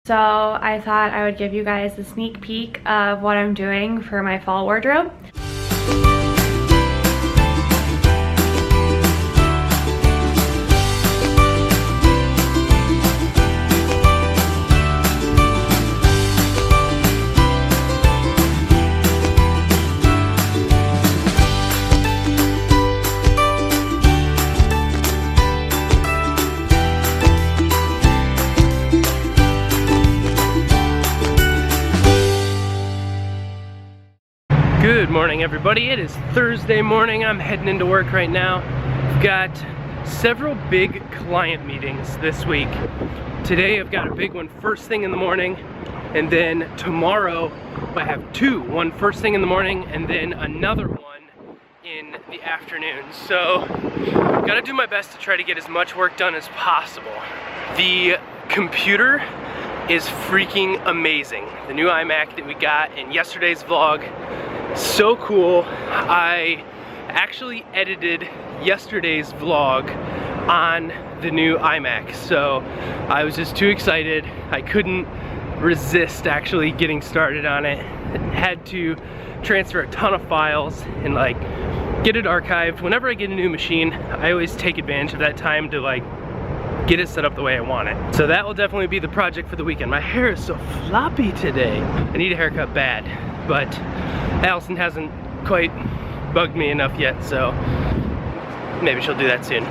So I thought I would give you guys a sneak peek of what I'm doing for my fall wardrobe. Good morning, everybody. It is Thursday morning. I'm heading into work right now. I've got several big client meetings this week. Today I've got a big one first thing in the morning, and then tomorrow I have two. One first thing in the morning and then another one in the afternoon. So gotta do my best to try to get as much work done as possible. The computer is freaking amazing. The new iMac that we got in yesterday's vlog, so cool. I actually edited yesterday's vlog on the new iMac, so I was just too excited. I couldn't resist actually getting started on it. Had to transfer a ton of files and like get it archived. Whenever I get a new machine, I always take advantage of that time to like get it set up the way I want it. So that will definitely be the project for the weekend. My hair is so floppy today. I need a haircut bad, but Allison hasn't quite bugged me enough yet, so maybe she'll do that soon.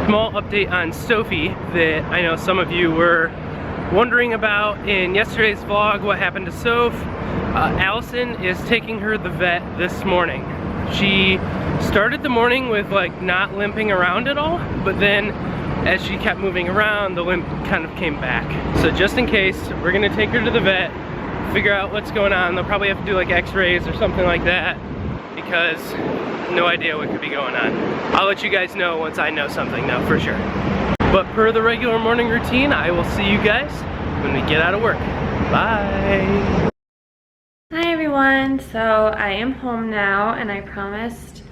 Small update on Sophie that I know some of you were wondering about in yesterday's vlog. What happened to Soph? Allison is taking her to the vet this morning. She started the morning with like not limping around at all, but then as she kept moving around, the limp kind of came back. So just in case, we're gonna take her to the vet, figure out what's going on. They'll probably have to do like x-rays or something like that because no idea what could be going on. I'll let you guys know once I know something though, for sure. But per the regular morning routine, I will see you guys when we get out of work. Bye. Hi everyone, so I am home now and I promised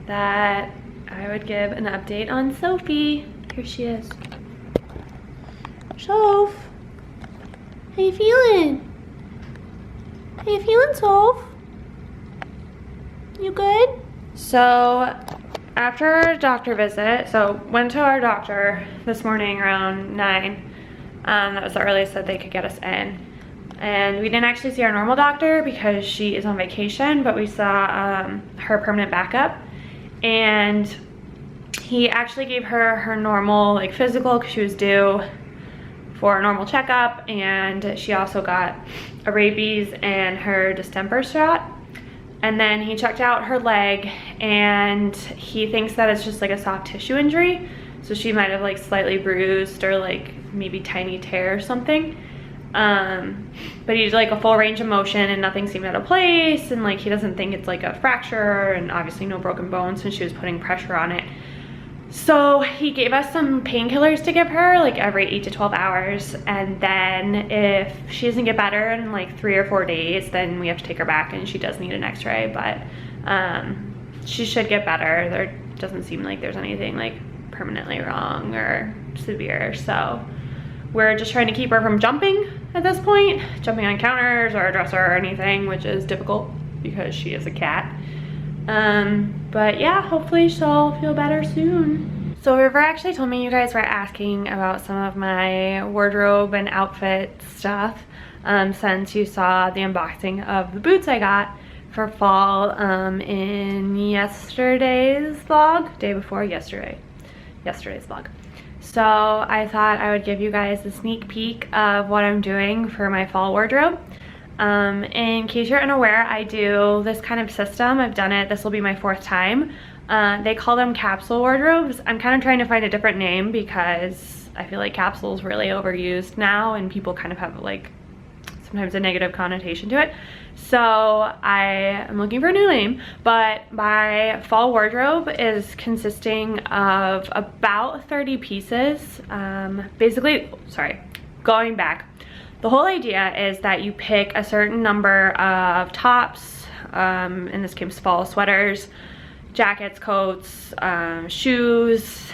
that I would give an update on Sophie. Here she is. Soph, how you feeling? How you feeling, Soph? You good? So after our doctor visit, so went to our doctor this morning around 9. That was the earliest that they could get us in. And we didn't actually see our normal doctor because she is on vacation, but we saw her permanent backup. And he actually gave her her normal like physical because she was due for a normal checkup, and she also got a rabies and her distemper shot. And then he checked out her leg and he thinks that it's just like a soft tissue injury. So she might have like slightly bruised or like maybe tiny tear or something. But he did like a full range of motion and nothing seemed out of place, and like he doesn't think it's like a fracture, and obviously no broken bones since she was putting pressure on it. So he gave us some painkillers to give her like every 8 to 12 hours, and then if she doesn't get better in like 3 or 4 days, then we have to take her back and she does need an x-ray, but she should get better. There doesn't seem like there's anything like permanently wrong or severe, so we're just trying to keep her from jumping at this point, jumping on counters or a dresser or anything, which is difficult because she is a cat. But yeah, hopefully she'll feel better soon. So River actually told me you guys were asking about some of my wardrobe and outfit stuff since you saw the unboxing of the boots I got for fall in yesterday's vlog, day before yesterday's vlog. So I thought I would give you guys a sneak peek of what I'm doing for my fall wardrobe. In case you're unaware, I do this kind of system. I've done it, this will be my 4th time. They call them capsule wardrobes. I'm kind of trying to find a different name because I feel like capsule is really overused now and people kind of have like sometimes a negative connotation to it. So I am looking for a new name, but my fall wardrobe is consisting of about 30 pieces. Basically, sorry, going back. The whole idea is that you pick a certain number of tops, in this case fall sweaters, jackets, coats, shoes,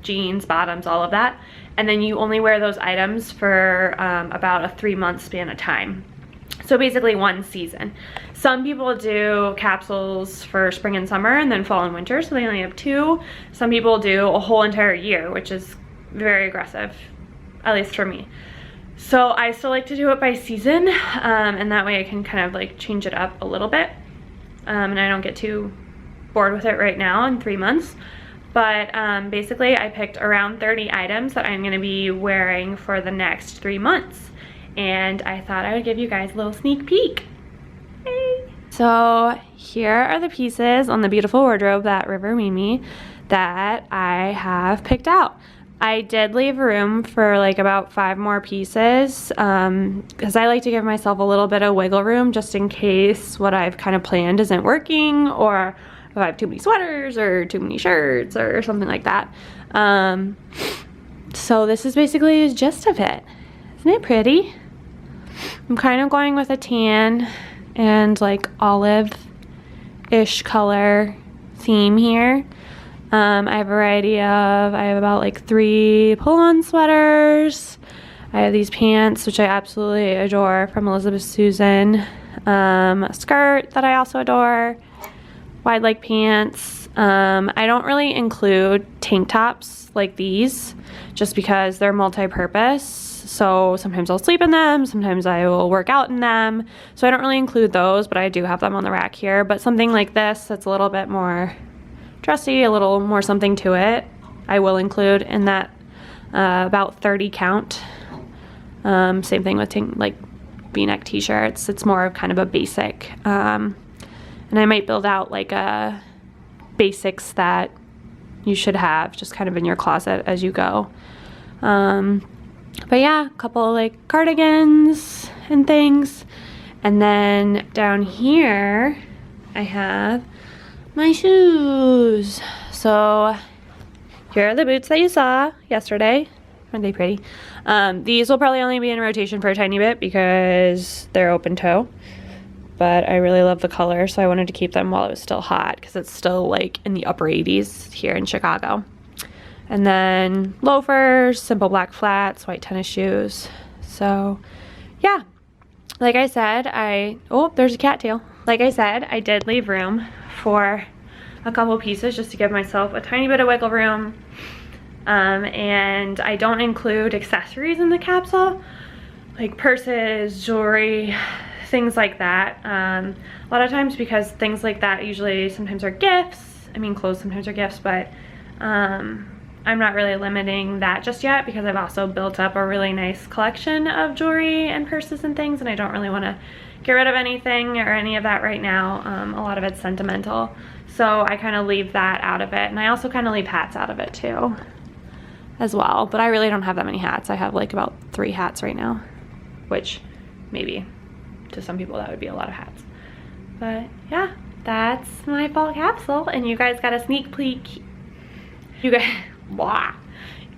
jeans, bottoms, all of that, and then you only wear those items for about a 3-month span of time. So basically 1 season. Some people do capsules for spring and summer and then fall and winter, so they only have 2. Some people do a whole entire year, which is very aggressive, at least for me. So I still like to do it by season, and that way I can kind of like change it up a little bit, and I don't get too bored with it right now in 3 months. But basically I picked around 30 items that I'm gonna be wearing for the next 3 months. And I thought I would give you guys a little sneak peek. Hey. So here are the pieces on the beautiful wardrobe that River made me that I have picked out. I did leave room for like about 5 more pieces because I like to give myself a little bit of wiggle room just in case what I've kind of planned isn't working, or if I have too many sweaters or too many shirts or something like that. So this is basically the gist of it. Isn't it pretty? I'm kind of going with a tan and like olive-ish color theme here. I have a variety of, I have about like 3 pull-on sweaters. I have these pants, which I absolutely adore, from Elizabeth Susan. A skirt that I also adore. Wide leg pants. I don't really include tank tops like these just because they're multi-purpose. So sometimes I'll sleep in them, sometimes I will work out in them. So I don't really include those, but I do have them on the rack here. But something like this that's a little bit more dressy, a little more something to it, I will include in that about 30 count. Same thing with like V-neck t-shirts. It's more of kind of a basic. And I might build out like a basics that you should have just kind of in your closet as you go. But yeah, a couple of like cardigans and things. And then down here, I have my shoes. So here are the boots that you saw yesterday. Aren't they pretty? These will probably only be in rotation for a tiny bit because they're open toe. But I really love the color, so I wanted to keep them while it was still hot because it's still like in the upper 80s here in Chicago. And then loafers, simple black flats, white tennis shoes. So yeah, like I said, oh, there's a cattail. Like I said, I did leave room for a couple pieces just to give myself a tiny bit of wiggle room. And I don't include accessories in the capsule, like purses, jewelry, things like that. A lot of times because things like that usually sometimes are gifts. I mean, clothes sometimes are gifts, but I'm not really limiting that just yet because I've also built up a really nice collection of jewelry and purses and things, and I don't really want to get rid of anything or any of that right now. A lot of it's sentimental, so I kind of leave that out of it, and I also kind of leave hats out of it too as well. But I really don't have that many hats. I have like about 3 hats right now, which maybe to some people that would be a lot of hats. But yeah, that's my fall capsule, and you guys got a sneak peek. You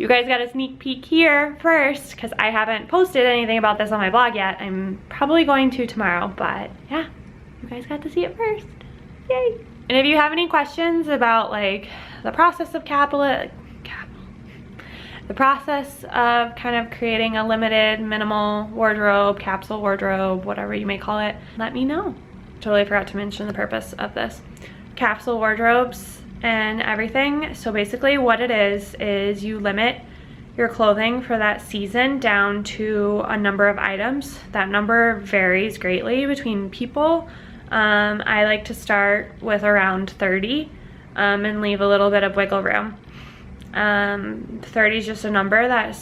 guys got a sneak peek here first because I haven't posted anything about this on my blog yet. I'm probably going to tomorrow, but yeah, you guys got to see it first. Yay! And if you have any questions about like the process of the process of kind of creating a limited minimal wardrobe, capsule wardrobe, whatever you may call it, let me know. Totally forgot to mention the purpose of this. Capsule wardrobes and everything. So basically what it is you limit your clothing for that season down to a number of items. That number varies greatly between people. I like to start with around 30 and leave a little bit of wiggle room. 30 is just a number that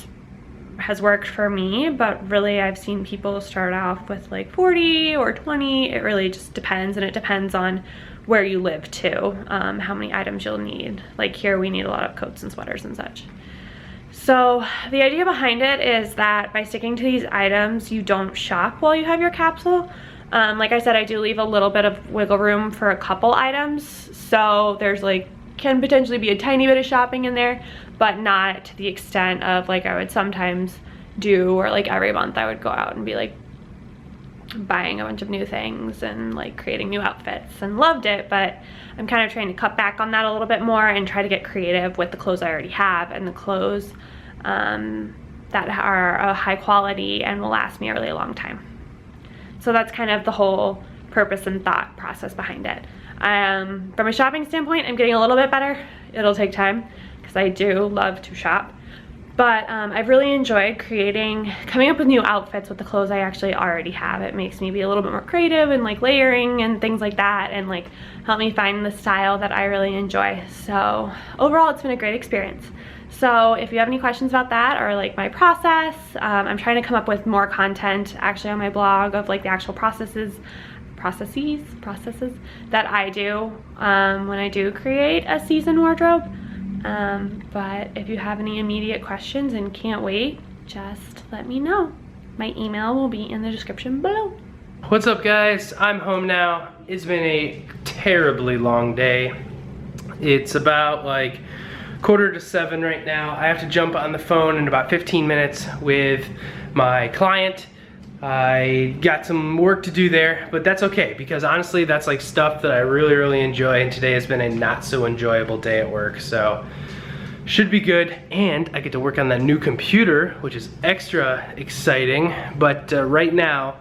has worked for me, but really I've seen people start off with like 40 or 20. It really just depends, and it depends on where you live too, how many items you'll need. Like here we need a lot of coats and sweaters and such. So the idea behind it is that by sticking to these items, you don't shop while you have your capsule. Like I said, I do leave a little bit of wiggle room for a couple items, so there's like can potentially be a tiny bit of shopping in there, but not to the extent of like I would sometimes do, or like every month I would go out and be like buying a bunch of new things and like creating new outfits, and loved it, but I'm kind of trying to cut back on that a little bit more and try to get creative with the clothes I already have and the clothes that are a high quality and will last me a really long time. So that's kind of the whole purpose and thought process behind it. From a shopping standpoint, I'm getting a little bit better. It'll take time because I do love to shop. But I've really enjoyed coming up with new outfits with the clothes I actually already have. It makes me be a little bit more creative and like layering and things like that, and like help me find the style that I really enjoy. So overall, it's been a great experience. So if you have any questions about that or like my process, I'm trying to come up with more content actually on my blog of like the actual processes that I do when I do create a season wardrobe. But if you have any immediate questions and can't wait, just let me know. My email will be in the description below. What's up, guys? I'm home now. It's been a terribly long day. It's about like 6:45 right now. I have to jump on the phone in about 15 minutes with my client. I got some work to do there, but that's okay because honestly that's like stuff that I really enjoy, and today has been a not so enjoyable day at work, so should be good. And I get to work on that new computer, which is extra exciting. But right now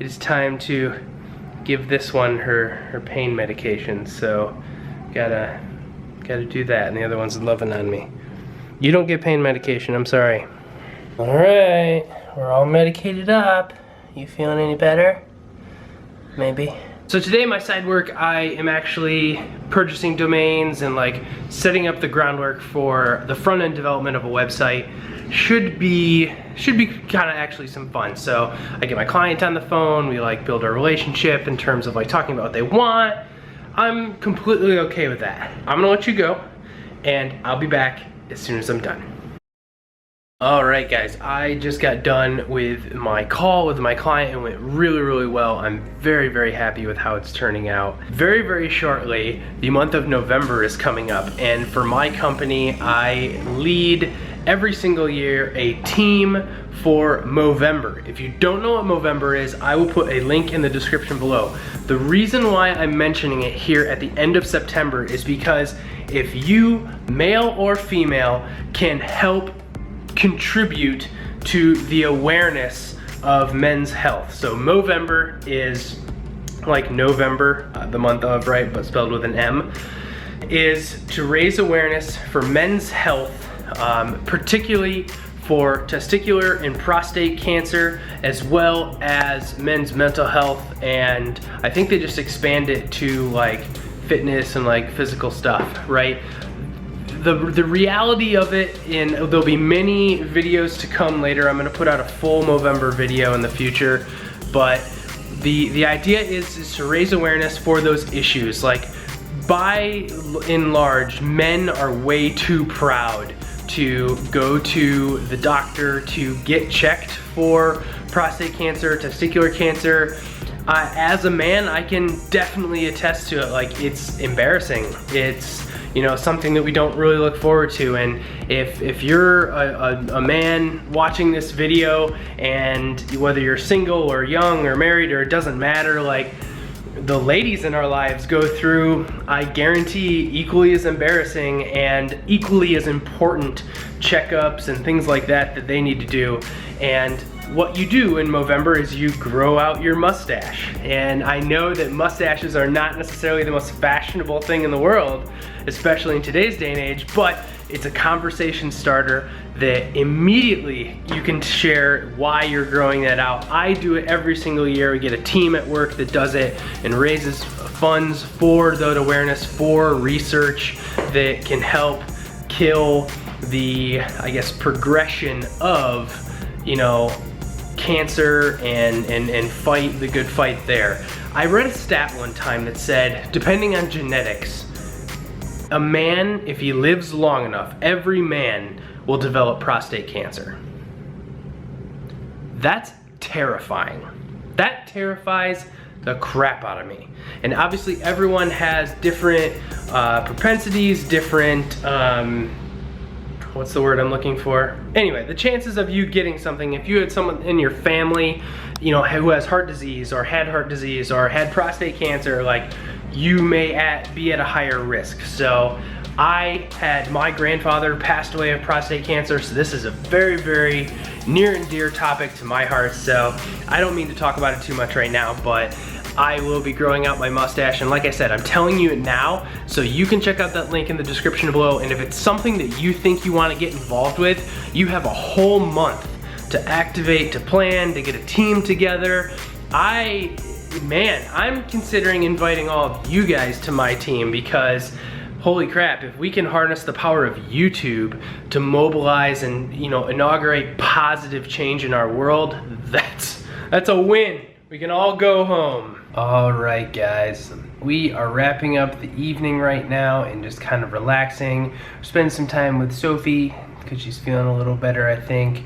it is time to give this one her pain medication, so gotta do that, and the other one's loving on me. You don't get pain medication, I'm sorry. All right, we're all medicated up. You feeling any better? Maybe. So today, my side work, I am actually purchasing domains and like setting up the groundwork for the front end development of a website. Should be kind of actually some fun. So I get my client on the phone, we like build our relationship in terms of like talking about what they want. I'm completely okay with that. I'm gonna let you go, and I'll be back as soon as I'm done. Alright guys, I just got done with my call with my client. It went really well. I'm very happy with how it's turning out. Very shortly, the month of November is coming up, and for my company, I lead every single year a team for Movember. If you don't know what Movember is, I will put a link in the description below. The reason why I'm mentioning it here at the end of September is because if you, male or female, can help contribute to the awareness of men's health. So Movember is like November, the month of, right, but spelled with an M, is to raise awareness for men's health, particularly for testicular and prostate cancer, as well as men's mental health, and I think they just expand it to like fitness and like physical stuff, right? The reality of it, and there'll be many videos to come later. I'm gonna put out a full Movember video in the future, but the idea is to raise awareness for those issues. Like, by and large, men are way too proud to go to the doctor to get checked for prostate cancer, testicular cancer. As a man, I can definitely attest to it. Like, it's embarrassing. It's, you know, something that we don't really look forward to. And if you're a man watching this video, and whether you're single or young or married, or it doesn't matter, like, the ladies in our lives go through, I guarantee, equally as embarrassing and equally as important checkups and things like that that they need to do. And what you do in Movember is you grow out your mustache. And I know that mustaches are not necessarily the most fashionable thing in the world, especially in today's day and age, but it's a conversation starter that immediately you can share why you're growing that out. I do it every single year. We get a team at work that does it and raises funds for that awareness, for research that can help kill the, I guess, progression of, you know, cancer and fight the good fight there. I read a stat one time that said, depending on genetics, a man, if he lives long enough, every man will develop prostate cancer. That's terrifying. That terrifies the crap out of me. And obviously everyone has different propensities, different, what's the word I'm looking for? Anyway, the chances of you getting something, if you had someone in your family, you know, who has heart disease or had heart disease or had prostate cancer, like, you may be at a higher risk. So I had my grandfather passed away of prostate cancer, so this is a very, very near and dear topic to my heart. So I don't mean to talk about it too much right now, but I will be growing out my mustache, and like I said, I'm telling you it now, so you can check out that link in the description below, and if it's something that you think you want to get involved with, you have a whole month to activate, to plan, to get a team together. I'm considering inviting all of you guys to my team because holy crap, if we can harness the power of YouTube to mobilize and, you know, inaugurate positive change in our world, that's a win. We can all go home. All right, guys, we are wrapping up the evening right now and just kind of relaxing. Spend some time with Sophie because she's feeling a little better, I think.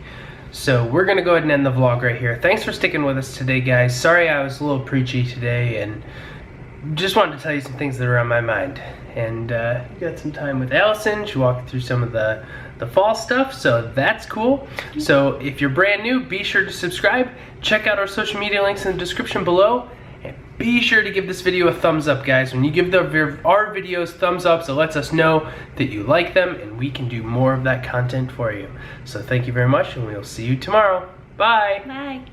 So we're gonna go ahead and end the vlog right here. Thanks for sticking with us today, guys. Sorry I was a little preachy today, and just wanted to tell you some things that are on my mind. And got some time with Allison. She walked through some of the fall stuff, so that's cool. So if you're brand new, be sure to subscribe. Check out our social media links in the description below. And be sure to give this video a thumbs up, guys. When you give our videos thumbs ups, it lets us know that you like them, and we can do more of that content for you. So thank you very much, and we'll see you tomorrow. Bye. Bye.